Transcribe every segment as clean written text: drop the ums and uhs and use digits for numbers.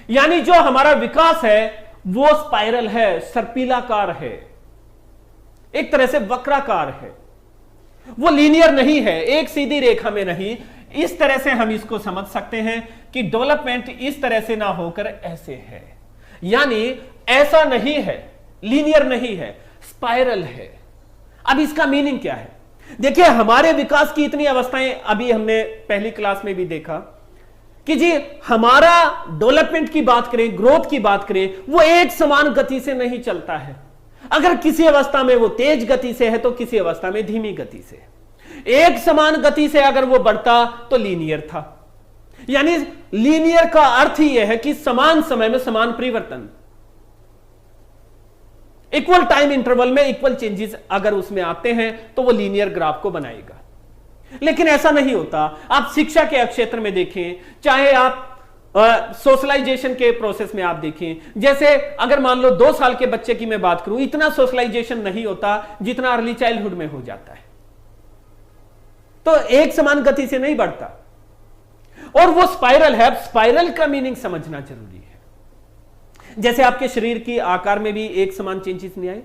यानी जो हमारा विकास है वो स्पाइरल है, सर्पिलाकार है, एक तरह से वक्राकार है, वो लीनियर नहीं है, एक सीधी रेखा में नहीं। इस तरह से हम इसको समझ सकते हैं कि डेवलपमेंट इस तरह से ना होकर ऐसे है, यानी ऐसा नहीं है, लीनियर नहीं है, स्पाइरल है। अब इसका मीनिंग क्या है? देखिए, हमारे विकास की इतनी अवस्थाएं अभी हमने पहली क्लास में भी देखा कि जी हमारा डेवलपमेंट की बात करें, ग्रोथ की बात करें, वो एक समान गति से नहीं चलता है। अगर किसी अवस्था में वो तेज गति से है तो किसी अवस्था में धीमी गति से। एक समान गति से अगर वो बढ़ता तो लीनियर था, यानी लीनियर का अर्थ ही यह है कि समान समय में समान परिवर्तन, इक्वल टाइम इंटरवल में इक्वल चेंजेस अगर उसमें आते हैं तो वो लीनियर ग्राफ को बनाएगा। लेकिन ऐसा नहीं होता। आप शिक्षा के क्षेत्र में देखें, चाहे आप सोशलाइजेशन के प्रोसेस में आप देखें, जैसे अगर मान लो 2 साल के बच्चे की मैं बात करूं, इतना सोशलाइजेशन नहीं होता जितना अर्ली चाइल्डहुड में हो जाता है, तो एक समान गति से नहीं बढ़ता और वो स्पाइरल है। स्पाइरल का मीनिंग समझना जरूरी है। जैसे आपके शरीर की आकार में भी एक समान चेंजेस नहीं आए,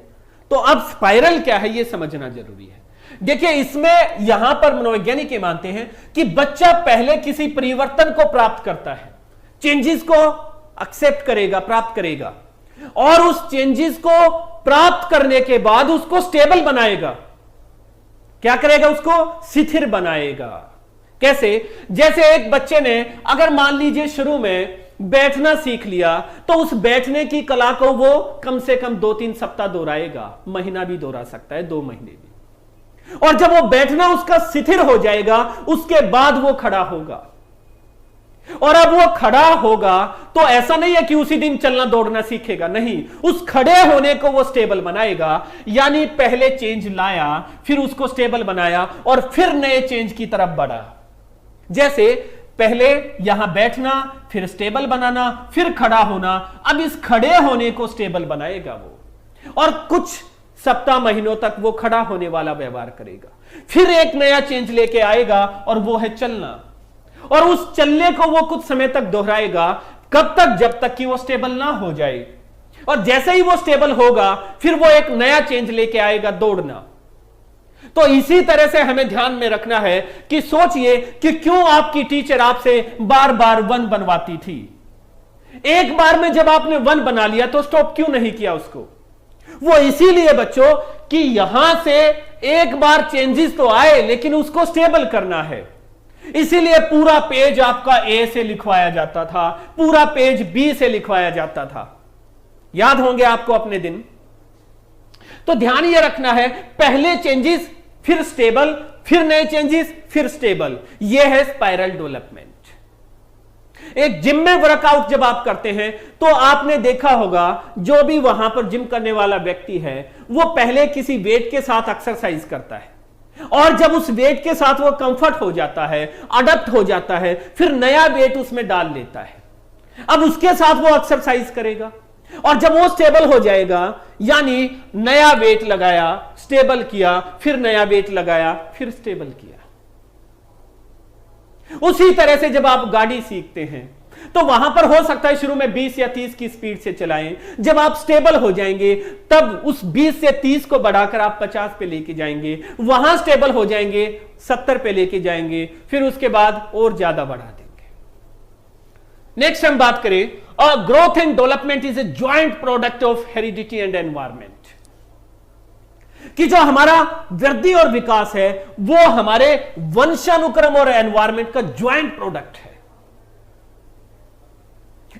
तो अब स्पाइरल क्या है यह समझना जरूरी है। देखिए, इसमें यहां पर मनोवैज्ञानिक ये मानते हैं कि बच्चा पहले किसी परिवर्तन को प्राप्त करता है, चेंजेस को एक्सेप्ट करेगा, प्राप्त करेगा, और उस चेंजेस को प्राप्त करने के बाद उसको स्टेबल बनाएगा। क्या करेगा? उसको स्थिर बनाएगा। कैसे? जैसे एक बच्चे ने अगर मान लीजिए शुरू में बैठना सीख लिया, तो उस बैठने की कला को वो कम से कम 2-3 सप्ताह दोहराएगा, महीना भी दोहरा सकता है, 2 महीने भी। और जब वो बैठना उसका स्थिर हो जाएगा, उसके बाद वो खड़ा होगा। और अब वो खड़ा होगा तो ऐसा नहीं है कि उसी दिन चलना दौड़ना सीखेगा, नहीं, उस खड़े होने को वो स्टेबल बनाएगा। यानी पहले चेंज लाया, फिर उसको स्टेबल बनाया और फिर नए चेंज की तरफ बढ़ा। जैसे पहले यहां बैठना, फिर स्टेबल बनाना, फिर खड़ा होना, अब इस खड़े होने को स्टेबल बनाएगा वो, और कुछ सप्ताह महीनों तक वो खड़ा होने वाला व्यवहार करेगा। फिर एक नया चेंज लेके आएगा और वो है चलना, और उस चलने को वो कुछ समय तक दोहराएगा। कब तक? जब तक कि वो स्टेबल ना हो जाए। और जैसे ही वो स्टेबल होगा फिर वो एक नया चेंज लेके आएगा, दौड़ना। तो इसी तरह से हमें ध्यान में रखना है कि सोचिए कि क्यों आपकी टीचर आपसे बार बार 1 बनवाती थी। एक बार में जब आपने 1 बना लिया तो स्टॉप क्यों नहीं किया उसको? वो इसीलिए बच्चों कि यहां से एक बार चेंजेस तो आए लेकिन उसको स्टेबल करना है। इसीलिए पूरा पेज आपका ए से लिखवाया जाता था, पूरा पेज बी से लिखवाया जाता था। याद होंगे आपको अपने दिन। तो ध्यान यह रखना है, पहले चेंजेस, फिर स्टेबल, फिर नए चेंजेस, फिर स्टेबल। यह है स्पाइरल डेवलपमेंट। एक जिम में वर्कआउट जब आप करते हैं तो आपने देखा होगा जो भी वहां पर जिम करने वाला व्यक्ति है वो पहले किसी वेट के साथ एक्सरसाइज करता है, और जब उस वेट के साथ वो कंफर्ट हो जाता है, अडप्ट हो जाता है, फिर नया वेट उसमें डाल लेता है। अब उसके साथ वो एक्सरसाइज करेगा, और जब वो स्टेबल हो जाएगा, यानी नया वेट लगाया, स्टेबल किया, फिर नया वेट लगाया, फिर स्टेबल किया। उसी तरह से जब आप गाड़ी सीखते हैं तो वहां पर हो सकता है शुरू में 20 या 30 की स्पीड से चलाएं, जब आप स्टेबल हो जाएंगे तब उस 20 से 30 को बढ़ाकर आप 50 पे लेके जाएंगे, वहां स्टेबल हो जाएंगे, 70 पे लेके जाएंगे, फिर उसके बाद और ज्यादा बढ़ा देंगे। नेक्स्ट हम बात करें, growth and development is a joint product of heredity and environment, कि जो हमारा वृद्धि और विकास है वो हमारे वंशानुक्रम और एनवायरमेंट का ज्वाइंट प्रोडक्ट है।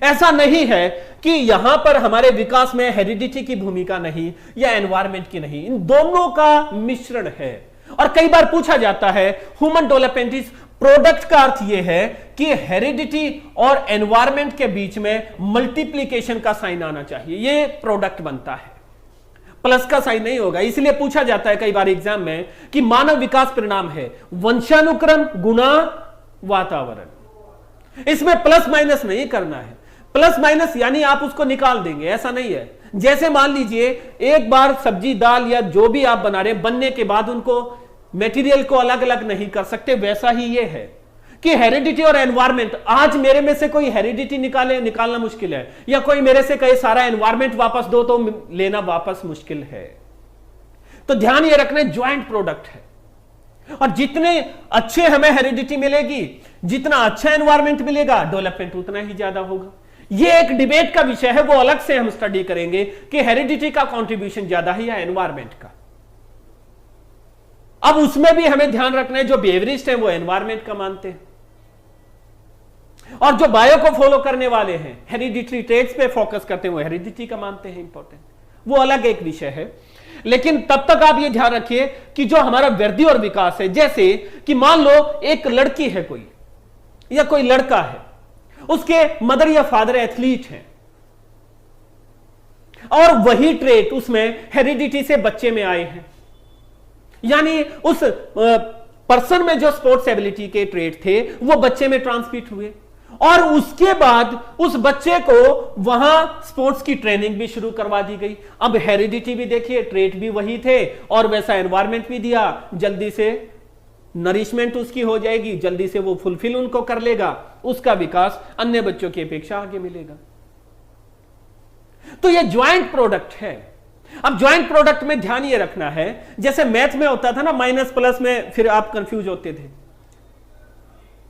ऐसा नहीं है कि यहां पर हमारे विकास में हेरिडिटी की भूमिका नहीं या एनवायरमेंट की नहीं, इन दोनों का मिश्रण है। और कई बार पूछा जाता है ह्यूमन डेवलपमेंट इज प्रोडक्ट का अर्थ यह है कि हेरिडिटी और एनवायरमेंट के बीच में मल्टीप्लीकेशन का साइन आना चाहिए, यह प्रोडक्ट बनता है, प्लस का साइन नहीं होगा। इसलिए पूछा जाता है कई बार एग्जाम में कि मानव विकास परिणाम है वंशानुक्रम गुना वातावरण, इसमें प्लस माइनस नहीं करना है। प्लस माइनस यानी आप उसको निकाल देंगे, ऐसा नहीं है। जैसे मान लीजिए एक बार सब्जी दाल या जो भी आप बना रहे, बनने के बाद उनको मटेरियल को अलग अलग नहीं कर सकते, वैसा ही ये है कि हेरिडिटी और एनवायरमेंट, आज मेरे में से कोई हेरिडिटी निकालना मुश्किल है, या कोई मेरे से कहे सारा एनवायरमेंट वापस दो तो लेना वापस मुश्किल है। तो ध्यान ये रखना, ज्वाइंट प्रोडक्ट है, और जितने अच्छे हमें हेरिडिटी मिलेगी, जितना अच्छा एनवायरमेंट मिलेगा, डेवलपमेंट उतना ही ज्यादा होगा। ये एक डिबेट का विषय है, वो अलग से हम स्टडी करेंगे कि हेरिडिटी का कंट्रीब्यूशन ज्यादा है या एनवायरमेंट का। अब उसमें भी हमें ध्यान रखना है, जो बिहेवियरिस्ट हैं वो एनवायरमेंट का मानते हैं, और जो बायो को फॉलो करने वाले हैं, हेरिडिटरी ट्रेट्स पे फोकस करते हैं, वो हेरिडिटी का मानते हैं इंपॉर्टेंट। वो अलग एक विषय है। लेकिन तब तक आप ये ध्यान रखिए कि जो हमारा वृद्धि और विकास है, जैसे कि मान लो एक लड़की है कोई, या कोई लड़का है, उसके मदर या फादर एथलीट हैं, और वही ट्रेट उसमें हेरिडिटी से बच्चे में आए हैं, यानी उस पर्सन में जो स्पोर्ट्स एबिलिटी के ट्रेट थे वो बच्चे में ट्रांसमिट हुए, और उसके बाद उस बच्चे को वहां स्पोर्ट्स की ट्रेनिंग भी शुरू करवा दी गई। अब हेरिडिटी भी देखिए, ट्रेट भी वही थे, और वैसा एनवायरमेंट भी दिया, जल्दी से नरिशमेंट उसकी हो जाएगी, जल्दी से वो फुलफिल उनको कर लेगा, उसका विकास अन्य बच्चों की अपेक्षा आगे मिलेगा। तो ये ज्वाइंट प्रोडक्ट है। अब ज्वाइंट प्रोडक्ट में ध्यान ये रखना है, जैसे मैथ में होता था ना, माइनस प्लस में फिर आप कंफ्यूज होते थे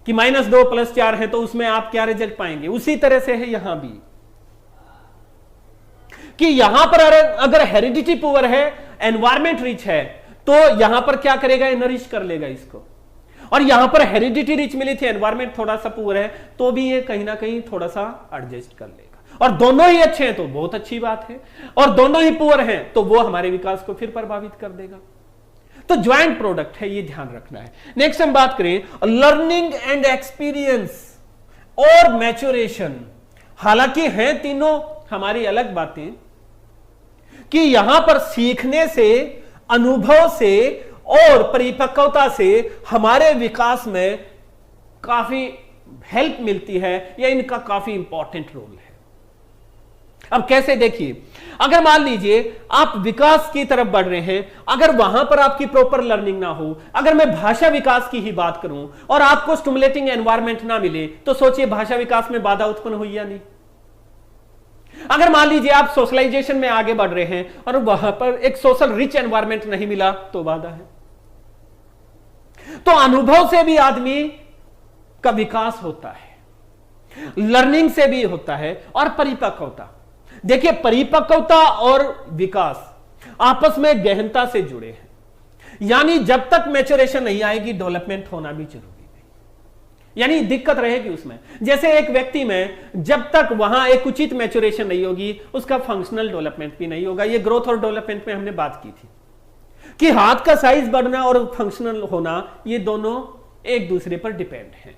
कि -2 + 4 है, तो उसमें आप क्या रिजल्ट पाएंगे। उसी तरह से है यहां भी, कि यहां पर अगर हेरिडिटी पुअर है, एनवायरमेंट रिच है, तो यहां पर क्या करेगा, नरिश कर लेगा इसको। और यहां पर हेरिडिटी रिच मिली थी, एनवायरमेंट थोड़ा सा पुअर है, तो भी ये कहीं ना कहीं थोड़ा सा एडजस्ट कर लेगा। और दोनों ही अच्छे हैं तो बहुत अच्छी बात है, और दोनों ही पुअर हैं तो वो हमारे विकास को फिर प्रभावित कर देगा। तो ज्वाइंट प्रोडक्ट है, ये ध्यान रखना है। नेक्स्ट हम बात करें लर्निंग एंड एक्सपीरियंस और मैच्योरेशन। हालांकि हैं तीनों हमारी अलग बातें, कि यहां पर सीखने से, अनुभव से और परिपक्वता से हमारे विकास में काफी हेल्प मिलती है, या इनका काफी इंपॉर्टेंट रोल है। अब कैसे, देखिए, अगर मान लीजिए आप विकास की तरफ बढ़ रहे हैं, अगर वहां पर आपकी प्रॉपर लर्निंग ना हो, अगर मैं भाषा विकास की ही बात करूं और आपको स्टिमुलेटिंग एनवायरनमेंट ना मिले, तो सोचिए भाषा विकास में बाधा उत्पन्न हुई या नहीं। अगर मान लीजिए आप सोशलाइजेशन में आगे बढ़ रहे हैं और वहां पर एक सोशल रिच एनवायरनमेंट नहीं मिला, तो बाधा है। तो अनुभव से भी आदमी का विकास होता है, लर्निंग से भी होता है, और परिपक्वता। देखिए, परिपक्वता और विकास आपस में गहनता से जुड़े हैं, यानी जब तक मैच्योरेशन नहीं आएगी, डेवलपमेंट होना भी जरूरी नहीं, यानी दिक्कत रहेगी उसमें। जैसे एक व्यक्ति में जब तक वहां एक उचित मैच्योरेशन नहीं होगी, उसका फंक्शनल डेवलपमेंट भी नहीं होगा। ये ग्रोथ और डेवलपमेंट में हमने बात की थी कि हाथ का साइज बढ़ना और फंक्शनल होना, ये दोनों एक दूसरे पर डिपेंड है।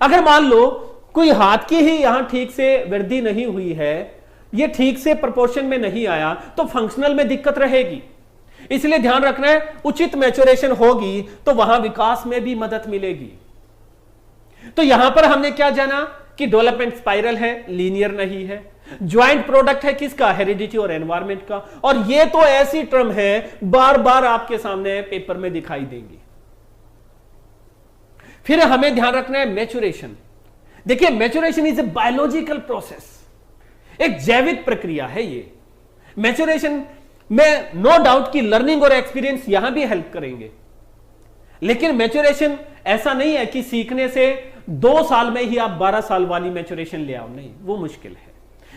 अगर मान लो कोई हाथ की ही यहां ठीक से वृद्धि नहीं हुई है, ये ठीक से प्रोपोर्शन में नहीं आया, तो फंक्शनल में दिक्कत रहेगी। इसलिए ध्यान रखना है, उचित मैच्योरेशन होगी तो वहां विकास में भी मदद मिलेगी। तो यहां पर हमने क्या जाना कि डेवलपमेंट स्पाइरल है, लीनियर नहीं है। ज्वाइंट प्रोडक्ट है किसका, हेरिडिटी और एनवायरनमेंट का। और ये तो ऐसी टर्म है बार बार आपके सामने पेपर में दिखाई देंगी। फिर हमें ध्यान रखना है मैच्योरेशन। देखिए, maturation is a biological process, एक जैविक प्रक्रिया है ये। मैच्योरेशन में नो डाउट कि लर्निंग और एक्सपीरियंस यहां भी हेल्प करेंगे, लेकिन मैच्योरेशन ऐसा नहीं है कि सीखने से 2 साल में ही आप 12 साल वाली मैच्योरेशन ले आओ, नहीं, वो मुश्किल है।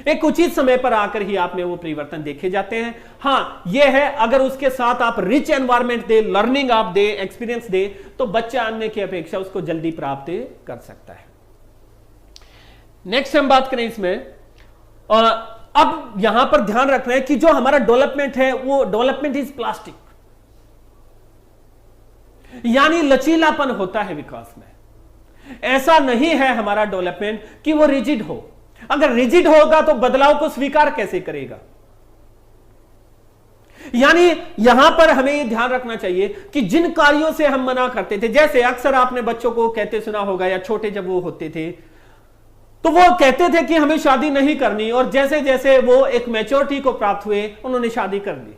एक उचित समय पर आकर ही आप में वो परिवर्तन देखे जाते हैं। हां, ये है, अगर उसके साथ आप रिच एनवायरनमेंट दे, लर्निंग आप दे, एक्सपीरियंस दे, तो बच्चा अन्य की अपेक्षा उसको जल्दी प्राप्त कर सकता है। नेक्स्ट हम बात करें इसमें, अब यहां पर ध्यान रखना है कि जो हमारा डेवलपमेंट है, वो डेवलपमेंट इज प्लास्टिक, यानी लचीलापन होता है विकास में। ऐसा नहीं है हमारा डेवलपमेंट कि वो रिजिड हो। अगर रिजिड होगा तो बदलाव को स्वीकार कैसे करेगा। यानी यहां पर हमें यह ध्यान रखना चाहिए कि जिन कार्यों से हम मना करते थे, जैसे अक्सर आपने बच्चों को कहते सुना होगा, या छोटे जब वो होते थे तो वो कहते थे कि हमें शादी नहीं करनी, और जैसे जैसे वो एक मैच्योरिटी को प्राप्त हुए, उन्होंने शादी कर ली।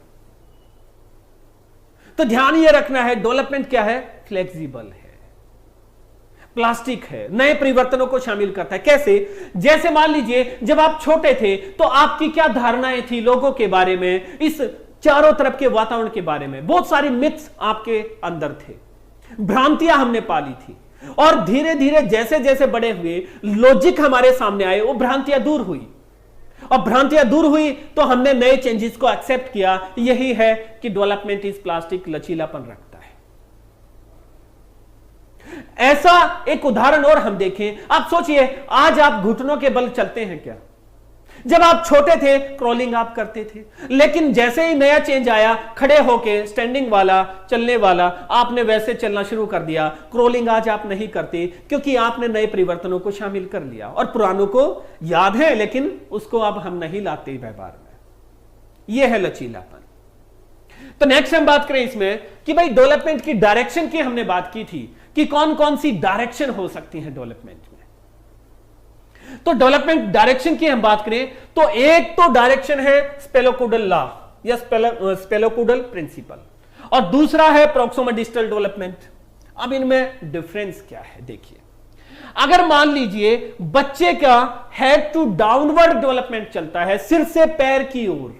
तो ध्यान ये रखना है, डेवलपमेंट क्या है, फ्लेक्सिबल है, प्लास्टिक है, नए परिवर्तनों को शामिल करता है। कैसे? जैसे मान लीजिए जब आप छोटे थे तो आपकी क्या धारणाएं थी लोगों के बारे में, इस चारों तरफ के वातावरण के बारे में, बहुत सारी मिथ्स आपके अंदर थे, भ्रांतियां हमने पाली थी, और धीरे धीरे जैसे जैसे बड़े हुए, लॉजिक हमारे सामने आए, वो भ्रांतियां दूर हुई, और भ्रांतियां दूर हुई तो हमने नए चेंजेस को एक्सेप्ट किया। यही है कि डेवलपमेंट इज प्लास्टिक, लचीलापन रखता है। ऐसा एक उदाहरण और हम देखें, आप सोचिए आज आप घुटनों के बल चलते हैं क्या? जब आप छोटे थे क्रॉलिंग आप करते थे, लेकिन जैसे ही नया चेंज आया, खड़े होके स्टैंडिंग वाला, चलने वाला, आपने वैसे चलना शुरू कर दिया। क्रॉलिंग आज आप नहीं करते क्योंकि आपने नए परिवर्तनों को शामिल कर लिया, और पुरानों को याद है लेकिन उसको अब हम नहीं लाते व्यवहार में। यह है लचीलापन। तो नेक्स्ट हम बात करें इसमें कि भाई डेवलपमेंट की डायरेक्शन की हमने बात की थी कि कौन कौन सी डायरेक्शन हो सकती है डेवलपमेंट में। तो डेवलपमेंट डायरेक्शन की हम बात करें तो एक तो डायरेक्शन है स्पेलोकुडल लॉ या स्पेलोकुडल प्रिंसिपल, और दूसरा है प्रॉक्सिमल डिस्टल डेवलपमेंट। अब इनमें डिफरेंस क्या है देखिए, अगर मान लीजिए बच्चे का हेड टू डाउनवर्ड डेवलपमेंट चलता है, सिर से पैर की ओर,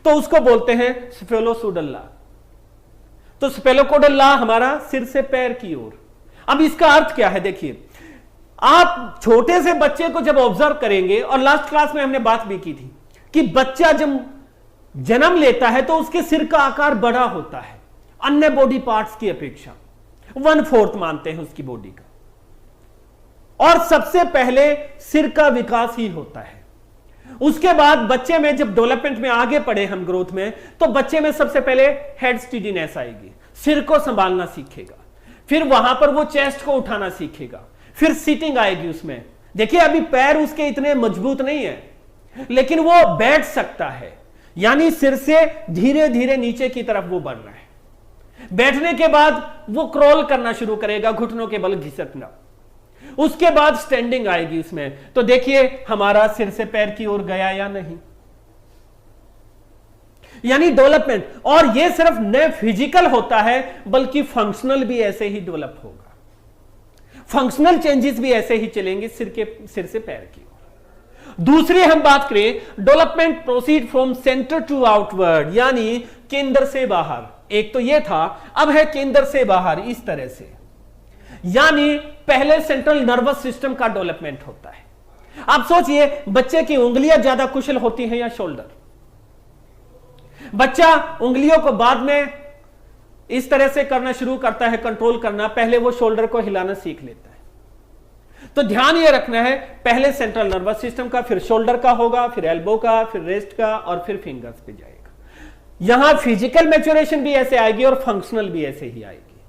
तो उसको बोलते हैं स्पेलोसुडल लॉ। तो स्पेलोकुडल लॉ हमारा सिर से पैर की ओर। अब इसका अर्थ क्या है देखिए, आप छोटे से बच्चे को जब ऑब्जर्व करेंगे, और लास्ट क्लास में हमने बात भी की थी कि बच्चा जब जन्म लेता है तो उसके सिर का आकार बड़ा होता है अन्य बॉडी पार्ट्स की अपेक्षा, 1/4 मानते हैं उसकी बॉडी का, और सबसे पहले सिर का विकास ही होता है। उसके बाद बच्चे में जब डेवलपमेंट में आगे बढ़े हम ग्रोथ में, तो बच्चे में सबसे पहले हेड स्टीडीनेस आएगी, सिर को संभालना सीखेगा, फिर वहां पर वो चेस्ट को उठाना सीखेगा, फिर सीटिंग आएगी उसमें। देखिए अभी पैर उसके इतने मजबूत नहीं है लेकिन वो बैठ सकता है, यानी सिर से धीरे धीरे नीचे की तरफ वो बढ़ रहा है। बैठने के बाद वो क्रॉल करना शुरू करेगा, घुटनों के बल घिसटना। उसके बाद स्टैंडिंग आएगी उसमें। तो देखिए हमारा सिर से पैर की ओर गया या नहीं, यानी डेवलपमेंट। और ये सिर्फ न फिजिकल होता है बल्कि फंक्शनल भी ऐसे ही डेवलप होगा, फंक्शनल चेंजेस भी ऐसे ही चलेंगे सिर से पैर की ओर। दूसरी हम बात करें, development proceed from centre to outward, यानी केंद्र से बाहर। एक तो ये था, अब है केंद्र से बाहर इस तरह से, यानी पहले सेंट्रल नर्वस सिस्टम का डेवलपमेंट होता है। आप सोचिए बच्चे की उंगलियां ज्यादा कुशल होती हैं या शोल्डर? बच्चा उंगलियों को बाद में इस तरह से करना शुरू करता है, कंट्रोल करना, पहले वो शोल्डर को हिलाना सीख लेता है। तो ध्यान ये रखना है, पहले सेंट्रल नर्वस सिस्टम का, फिर शोल्डर का होगा, फिर एल्बो का, फिर रेस्ट का, और फिर फिंगर्स पे जाएगा। यहां फिजिकल मैच्योरेशन भी ऐसे आएगी और फंक्शनल भी ऐसे ही आएगी,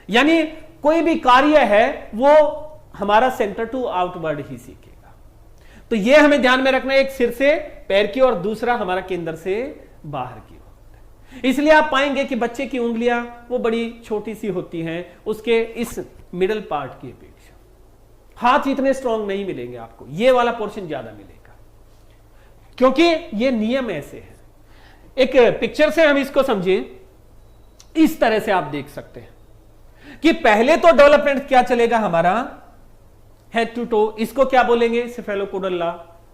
यानी कोई भी कार्य है वो हमारा सेंटर टू आउटवर्ड ही सीखेगा। तो ये हमें ध्यान में रखना है, एक सिर से पैर की और दूसरा हमारा केंद्र से बाहर की ओर। इसलिए आप पाएंगे कि बच्चे की उंगलियां वो बड़ी छोटी सी होती हैं उसके इस मिडल पार्ट की अपेक्षा। हाथ इतने स्ट्रांग नहीं मिलेंगे आपको, ये वाला पोर्शन ज्यादा मिलेगा, क्योंकि ये नियम ऐसे है। एक पिक्चर से हम इसको समझे, इस तरह से आप देख सकते हैं कि पहले तो डेवलपमेंट क्या चलेगा हमारा, हेड टू टो, इसको क्या बोलेंगे, सेफेलोपोडल लॉ,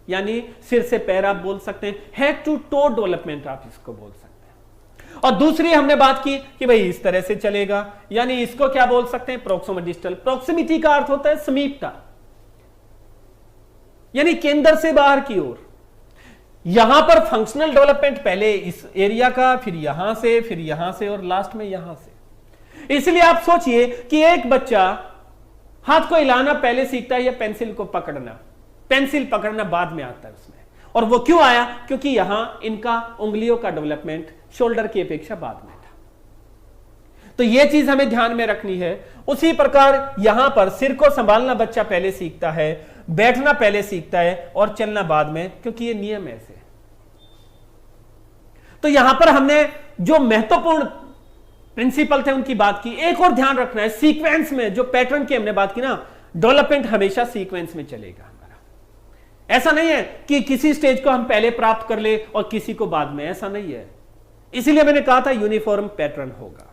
यानी सिर से पैर आप बोल सकते हैं, हेड टू टो डेवलपमेंट आप इसको बोल सकते हैं। और दूसरी हमने बात की कि भाई इस तरह से चलेगा, यानी इसको क्या बोल सकते हैं, प्रॉक्सिमल डिस्टल। प्रॉक्सिमिटी का अर्थ होता है समीपता, यानी केंद्र से बाहर की ओर। यहां पर फंक्शनल डेवलपमेंट पहले इस एरिया का, फिर यहां से, फिर यहां से, और लास्ट में यहां से। इसलिए आप सोचिए कि एक बच्चा हाथ को हिलाना पहले सीखता है या पेंसिल को पकड़ना, पेंसिल पकड़ना बाद में आता है उसमें। और वो क्यों आया, क्योंकि यहां इनका उंगलियों का डेवलपमेंट शोल्डर की अपेक्षा बाद में था। तो यह चीज हमें ध्यान में रखनी है। उसी प्रकार यहां पर सिर को संभालना बच्चा पहले सीखता है, बैठना पहले सीखता है और चलना बाद में, क्योंकि ये नियम ऐसे है। तो यहां पर हमने जो महत्वपूर्ण प्रिंसिपल थे उनकी बात की। एक और ध्यान रखना है, सीक्वेंस में जो पैटर्न की हमने बात की ना, डेवलपमेंट हमेशा सीक्वेंस में चलेगा हमारा। ऐसा नहीं है कि किसी स्टेज को हम पहले प्राप्त कर ले और किसी को बाद में, ऐसा नहीं है। इसीलिए मैंने कहा था यूनिफॉर्म पैटर्न होगा।